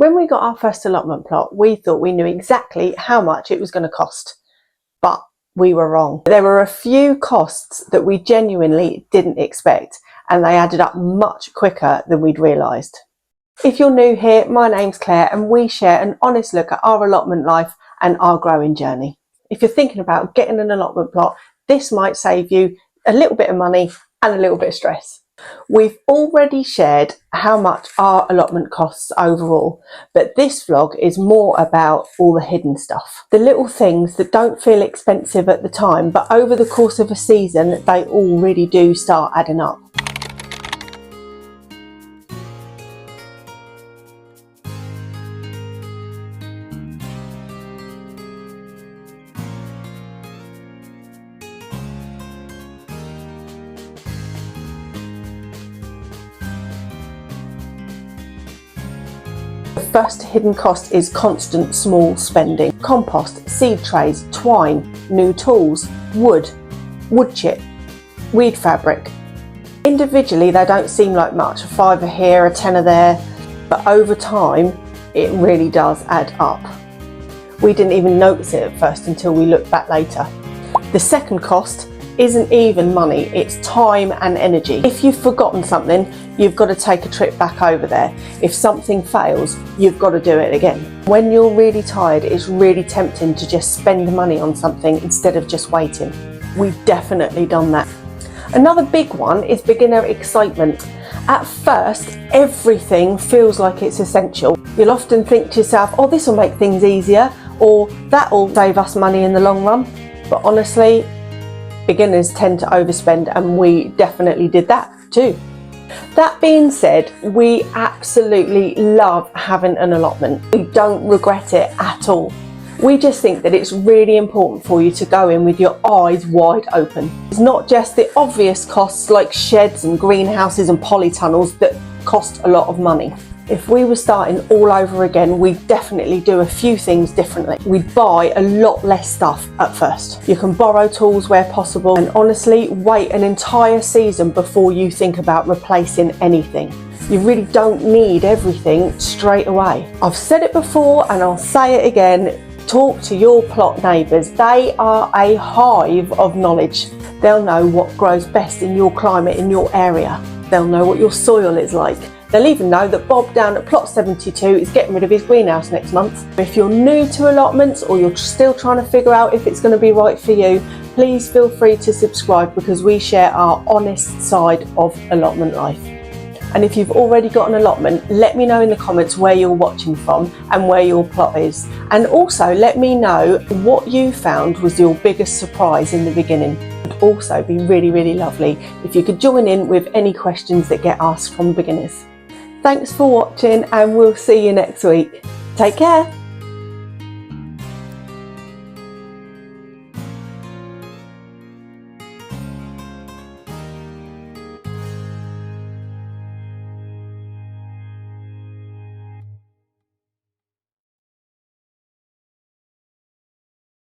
When we got our first allotment plot, we thought we knew exactly how much it was going to cost, but we were wrong. There were a few costs that we genuinely didn't expect, and they added up much quicker than we'd realised. If you're new here, my name's Claire, and we share an honest look at our allotment life and our growing journey. If you're thinking about getting an allotment plot, this might save you a little bit of money and a little bit of stress. We've already shared how much our allotment costs overall, but this vlog is more about all the hidden stuff. The little things that don't feel expensive at the time, but over the course of a season, they all really do start adding up. The first hidden cost is constant small spending. Compost, seed trays, twine, new tools, wood chip, weed fabric. Individually they don't seem like much, a £5 here, a £10 there, but over time it really does add up. We didn't even notice it at first until we looked back later. The second cost isn't even money, it's time and energy. If you've forgotten something, you've got to take a trip back over there. If something fails, you've got to do it again. When you're really tired, it's really tempting to just spend money on something instead of just waiting. We've definitely done that. Another big one is beginner excitement. At first, everything feels like it's essential. You'll often think to yourself, oh, this will make things easier, or that'll save us money in the long run. But honestly, beginners tend to overspend, and we definitely did that too. That being said, we absolutely love having an allotment. We don't regret it at all. We just think that it's really important for you to go in with your eyes wide open. It's not just the obvious costs like sheds and greenhouses and polytunnels that cost a lot of money. If we were starting all over again, we'd definitely do a few things differently. We'd buy a lot less stuff at first. You can borrow tools where possible, and honestly, wait an entire season before you think about replacing anything. You really don't need everything straight away. I've said it before and I'll say it again, talk to your plot neighbours. They are a hive of knowledge. They'll know what grows best in your climate, in your area. They'll know what your soil is like. They'll even know that Bob down at plot 72 is getting rid of his greenhouse next month. If you're new to allotments or you're still trying to figure out if it's going to be right for you, please feel free to subscribe, because we share our honest side of allotment life. And if you've already got an allotment, let me know in the comments where you're watching from and where your plot is. And also let me know what you found was your biggest surprise in the beginning. It would also be really, really lovely if you could join in with any questions that get asked from beginners. Thanks for watching, and we'll see you next week. Take care.